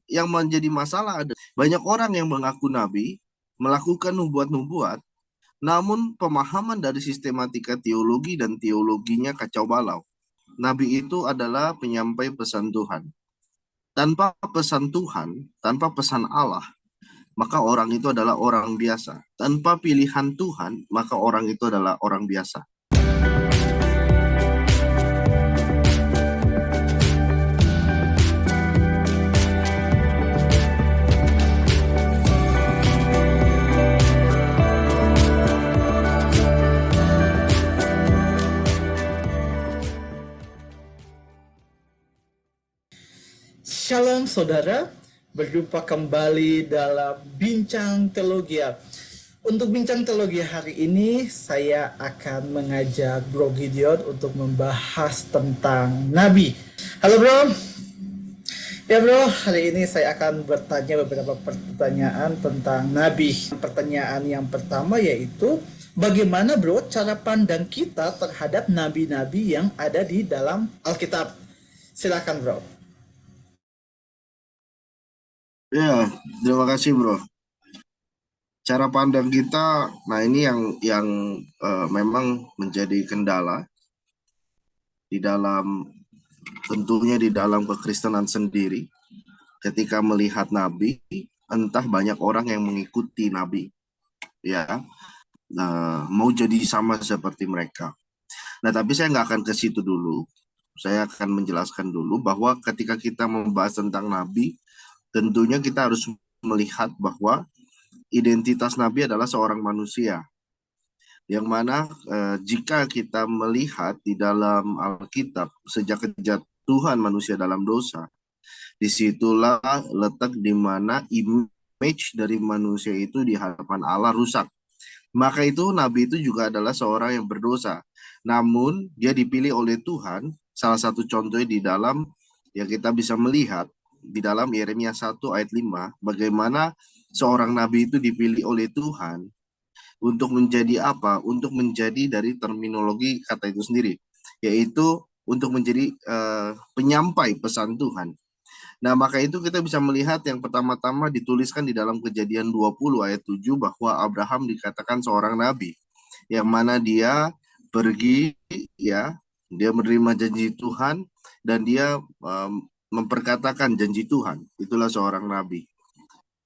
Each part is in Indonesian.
yang menjadi masalah ada banyak orang yang mengaku nabi, melakukan nubuat-nubuat, namun pemahaman dari sistematika teologi dan teologinya kacau balau. Nabi itu adalah penyampai pesan Tuhan. Tanpa pesan Tuhan, tanpa pesan Allah, maka orang itu adalah orang biasa. Tanpa pilihan Tuhan, maka orang itu adalah orang biasa. Shalom saudara, berjumpa kembali dalam Bincang Teologi. Untuk Bincang Teologi hari ini, saya akan mengajak Bro Gideon untuk membahas tentang Nabi. Halo Bro. Ya Bro, hari ini saya akan bertanya beberapa pertanyaan tentang Nabi. Pertanyaan yang pertama yaitu, bagaimana Bro cara pandang kita terhadap nabi-nabi yang ada di dalam Alkitab? Silakan Bro. Ya, terima kasih bro. Cara pandang kita, nah ini yang memang menjadi kendala di dalam tentunya di dalam kekristenan sendiri. Ketika melihat nabi, entah banyak orang yang mengikuti nabi, ya, mau jadi sama seperti mereka. Nah, tapi saya nggak akan ke situ dulu. Saya akan menjelaskan dulu bahwa ketika kita membahas tentang nabi, tentunya kita harus melihat bahwa identitas nabi adalah seorang manusia. Yang mana jika kita melihat di dalam Alkitab, sejak kejatuhan manusia dalam dosa, disitulah letak di mana image dari manusia itu di hadapan Allah rusak. Maka itu nabi itu juga adalah seorang yang berdosa. Namun dia dipilih oleh Tuhan. Salah satu contohnya di dalam yang kita bisa melihat di dalam Yeremia 1 ayat 5, bagaimana seorang nabi itu dipilih oleh Tuhan untuk menjadi apa? Untuk menjadi dari terminologi kata itu sendiri, yaitu untuk menjadi penyampai pesan Tuhan. Nah, maka itu kita bisa melihat yang pertama-tama dituliskan di dalam Kejadian 20 ayat 7 bahwa Abraham dikatakan seorang nabi, yang mana dia pergi, ya, dia menerima janji Tuhan dan dia memperkatakan janji Tuhan. Itulah seorang nabi.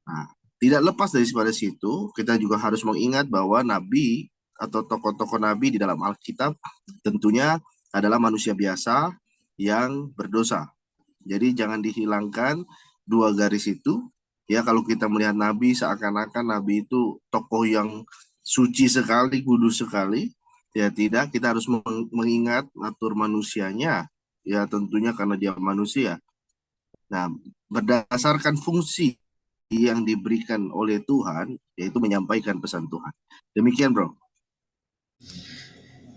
Nah, tidak lepas dari pada situ, kita juga harus mengingat bahwa nabi atau tokoh-tokoh nabi di dalam Alkitab tentunya adalah manusia biasa yang berdosa. Jadi jangan dihilangkan dua garis itu. Ya, kalau kita melihat nabi seakan-akan nabi itu tokoh yang suci sekali, kudus sekali. Ya tidak, kita harus mengingat natur manusianya. Ya tentunya karena dia manusia. Nah, berdasarkan fungsi yang diberikan oleh Tuhan, yaitu menyampaikan pesan Tuhan. Demikian, bro.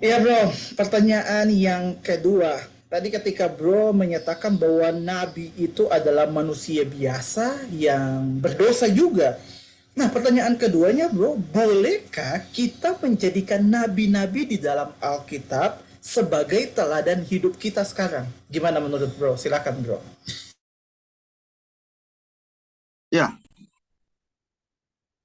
Iya bro, pertanyaan yang kedua. Tadi ketika bro menyatakan bahwa nabi itu adalah manusia biasa yang berdosa juga. Nah pertanyaan keduanya bro, bolehkah kita menjadikan nabi-nabi di dalam Alkitab sebagai teladan hidup kita sekarang? Gimana menurut bro? Silakan bro. Ya,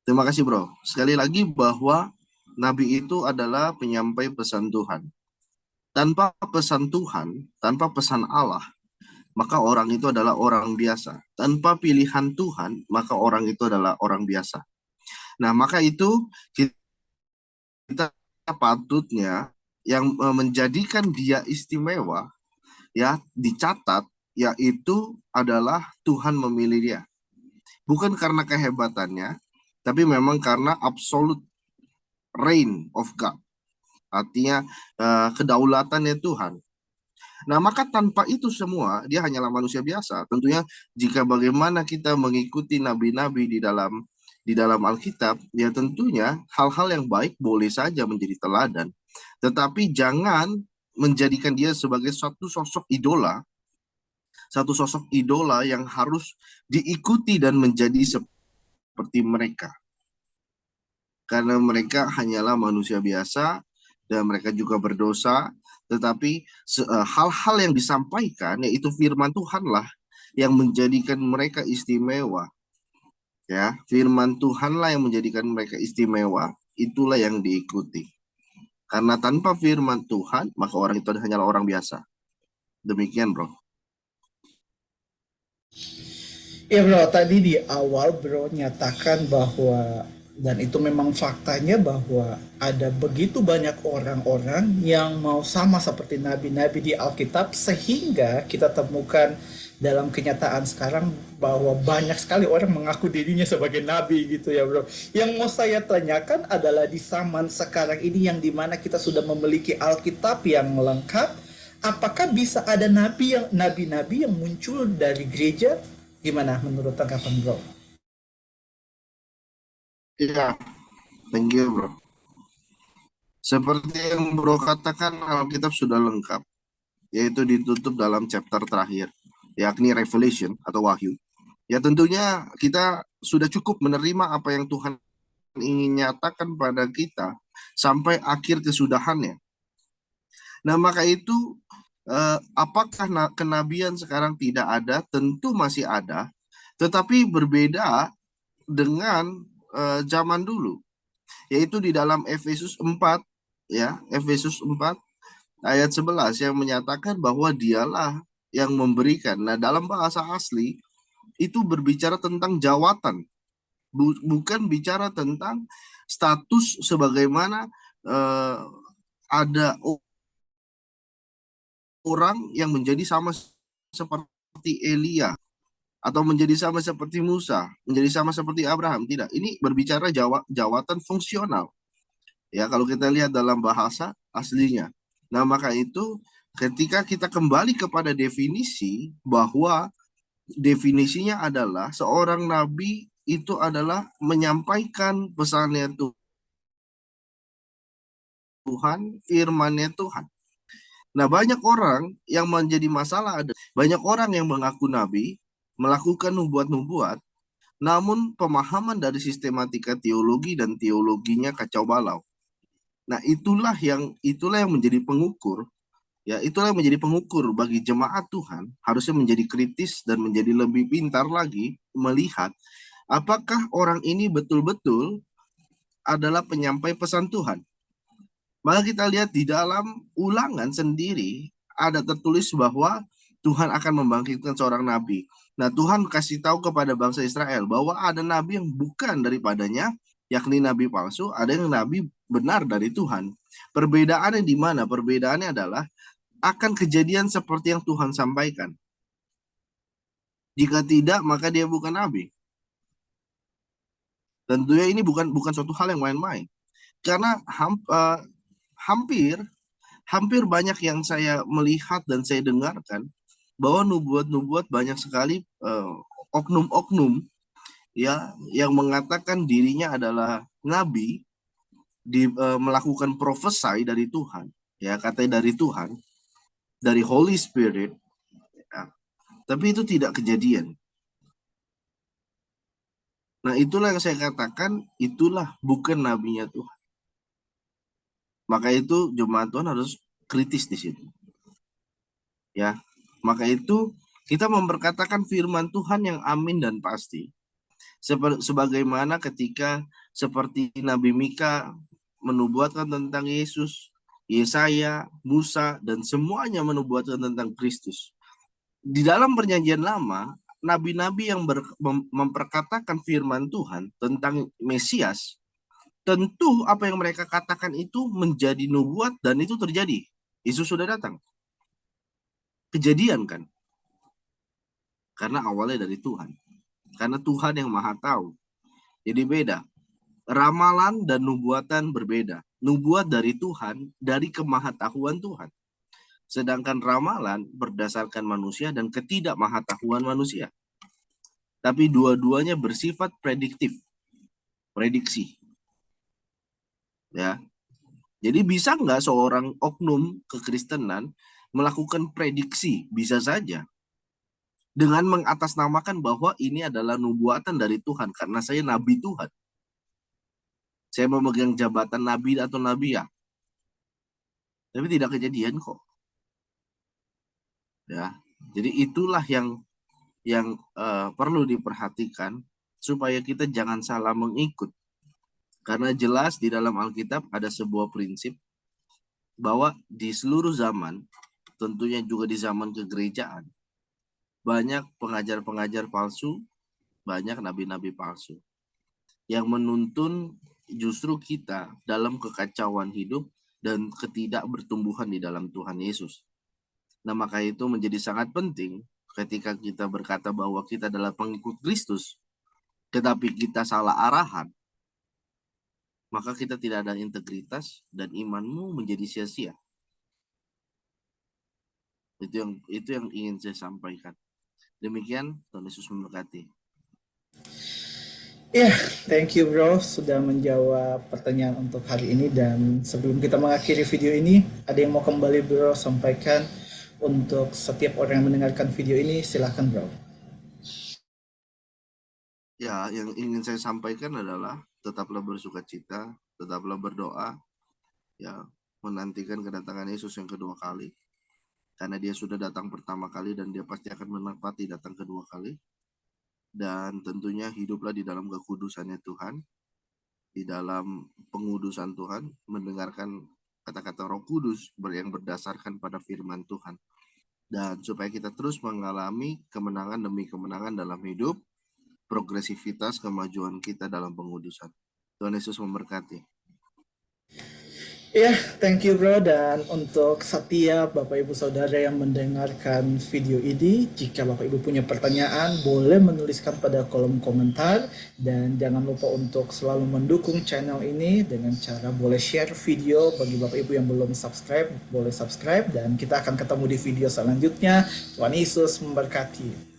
terima kasih, bro. Sekali lagi bahwa nabi itu adalah penyampai pesan Tuhan. Tanpa pesan Tuhan, tanpa pesan Allah, maka orang itu adalah orang biasa. Tanpa pilihan Tuhan, maka orang itu adalah orang biasa. Nah, maka itu kita patutnya yang menjadikan dia istimewa, ya, dicatat, yaitu adalah Tuhan memilih dia. Bukan karena kehebatannya, tapi memang karena absolute reign of God. Artinya kedaulatannya Tuhan. Nah, maka tanpa itu semua, dia hanyalah manusia biasa. Tentunya jika bagaimana kita mengikuti nabi-nabi di dalam Alkitab, ya tentunya hal-hal yang baik boleh saja menjadi teladan. Tetapi jangan menjadikan dia sebagai satu sosok idola yang harus diikuti dan menjadi seperti mereka. Karena mereka hanyalah manusia biasa dan mereka juga berdosa, tetapi hal-hal yang disampaikan yaitu firman Tuhan lah yang menjadikan mereka istimewa. Ya, firman Tuhanlah yang menjadikan mereka istimewa, itulah yang diikuti. Karena tanpa firman Tuhan, maka orang itu hanyalah orang biasa. Demikian, bro. Ya bro, tadi di awal bro nyatakan bahwa dan itu memang faktanya bahwa ada begitu banyak orang-orang yang mau sama seperti nabi-nabi di Alkitab sehingga kita temukan dalam kenyataan sekarang bahwa banyak sekali orang mengaku dirinya sebagai nabi gitu ya bro. Yang mau saya tanyakan adalah di zaman sekarang ini yang dimana kita sudah memiliki Alkitab yang lengkap, apakah bisa ada nabi-nabi yang muncul dari gereja? Gimana menurut tanggapan bro? Iya, thank you, bro. Seperti yang bro katakan, Alkitab sudah lengkap, yaitu ditutup dalam chapter terakhir, yakni Revelation atau Wahyu. Ya tentunya kita sudah cukup menerima apa yang Tuhan ingin nyatakan pada kita sampai akhir kesudahannya. Nah maka itu apakah kenabian sekarang tidak ada? Tentu masih ada, tetapi berbeda dengan zaman dulu, yaitu di dalam Efesus 4, ya, Efesus 4 ayat 11 yang menyatakan bahwa dialah yang memberikan. Nah, dalam bahasa asli itu berbicara tentang jawatan, bukan bicara tentang status sebagaimana eh, ada orang yang menjadi sama seperti Elia atau menjadi sama seperti Musa, menjadi sama seperti Abraham. Tidak, ini berbicara jawatan fungsional. Ya, kalau kita lihat dalam bahasa aslinya. Nah, maka itu ketika kita kembali kepada definisi bahwa definisinya adalah seorang nabi itu adalah menyampaikan pesannya Tuhan, firmannya Tuhan. Nah, banyak orang yang menjadi masalah ada banyak orang yang mengaku nabi, melakukan nubuat-nubuat, namun pemahaman dari sistematika teologi dan teologinya kacau balau. Nah, itulah yang menjadi pengukur, ya, itulah yang menjadi pengukur bagi jemaat Tuhan, harusnya menjadi kritis dan menjadi lebih pintar lagi melihat apakah orang ini betul-betul adalah penyampai pesan Tuhan. Maka kita lihat di dalam Ulangan sendiri ada tertulis bahwa Tuhan akan membangkitkan seorang nabi. Nah, Tuhan kasih tahu kepada bangsa Israel bahwa ada nabi yang bukan daripadanya, yakni nabi palsu, ada yang nabi benar dari Tuhan. Perbedaannya di mana? Perbedaannya adalah akan kejadian seperti yang Tuhan sampaikan. Jika tidak, maka dia bukan nabi. Tentunya ini bukan bukan suatu hal yang main-main. Karena hampir hampir banyak yang saya melihat dan saya dengarkan bahwa nubuat-nubuat banyak sekali oknum-oknum ya yang mengatakan dirinya adalah nabi melakukan profesai dari Tuhan, ya, katanya dari Tuhan, dari Holy Spirit, ya. Tapi itu tidak kejadian. Nah, itulah yang saya katakan, itulah bukan nabinya Tuhan. Maka itu jemaat Tuhan harus kritis di situ. Ya. Maka itu kita memperkatakan firman Tuhan yang amin dan pasti. Sebagaimana ketika seperti Nabi Mika menubuatkan tentang Yesus, Yesaya, Musa, dan semuanya menubuatkan tentang Kristus. Di dalam perjanjian lama, nabi-nabi yang memperkatakan firman Tuhan tentang Mesias, tentu apa yang mereka katakan itu menjadi nubuat dan itu terjadi. Yesus sudah datang. Kejadian kan? Karena awalnya dari Tuhan. Karena Tuhan yang maha tahu. Jadi beda. Ramalan dan nubuatan berbeda. Nubuat dari Tuhan, dari kemahatauan Tuhan. Sedangkan ramalan berdasarkan manusia dan ketidakmahatauan manusia. Tapi dua-duanya bersifat prediktif. Prediksi. Ya. Jadi bisa nggak seorang oknum kekristenan melakukan prediksi? Bisa saja. Dengan mengatasnamakan bahwa ini adalah nubuatan dari Tuhan. Karena saya nabi Tuhan. Saya memegang jabatan nabi atau nabi, ya. Tapi tidak kejadian kok. Ya. Jadi itulah yang yang perlu diperhatikan supaya kita jangan salah mengikut. Karena jelas di dalam Alkitab ada sebuah prinsip bahwa di seluruh zaman, tentunya juga di zaman kegerejaan, banyak pengajar-pengajar palsu, banyak nabi-nabi palsu yang menuntun justru kita dalam kekacauan hidup dan ketidakbertumbuhan di dalam Tuhan Yesus. Nah, maka itu menjadi sangat penting ketika kita berkata bahwa kita adalah pengikut Kristus, tetapi kita salah arahan, maka kita tidak ada integritas dan imanmu menjadi sia-sia. Itu yang ingin saya sampaikan. Demikian, Tuhan Yesus memberkati. Ya, thank you bro sudah menjawab pertanyaan untuk hari ini, dan sebelum kita mengakhiri video ini, ada yang mau kembali bro sampaikan untuk setiap orang yang mendengarkan video ini? Silahkan bro. Ya, yang ingin saya sampaikan adalah tetaplah bersukacita, tetaplah berdoa, ya, menantikan kedatangan Yesus yang kedua kali. Karena dia sudah datang pertama kali dan dia pasti akan menepati datang kedua kali. Dan tentunya hiduplah di dalam kekudusannya Tuhan, di dalam pengudusan Tuhan, mendengarkan kata-kata Roh Kudus yang berdasarkan pada firman Tuhan. Dan supaya kita terus mengalami kemenangan demi kemenangan dalam hidup, progresivitas kemajuan kita dalam pengudusan. Tuhan Yesus memberkati. Ya, thank you bro. Dan untuk setiap Bapak Ibu Saudara yang mendengarkan video ini, jika Bapak Ibu punya pertanyaan, boleh menuliskan pada kolom komentar. Dan jangan lupa untuk selalu mendukung channel ini dengan cara boleh share video. Bagi Bapak Ibu yang belum subscribe, boleh subscribe. Dan kita akan ketemu di video selanjutnya. Tuhan Yesus memberkati.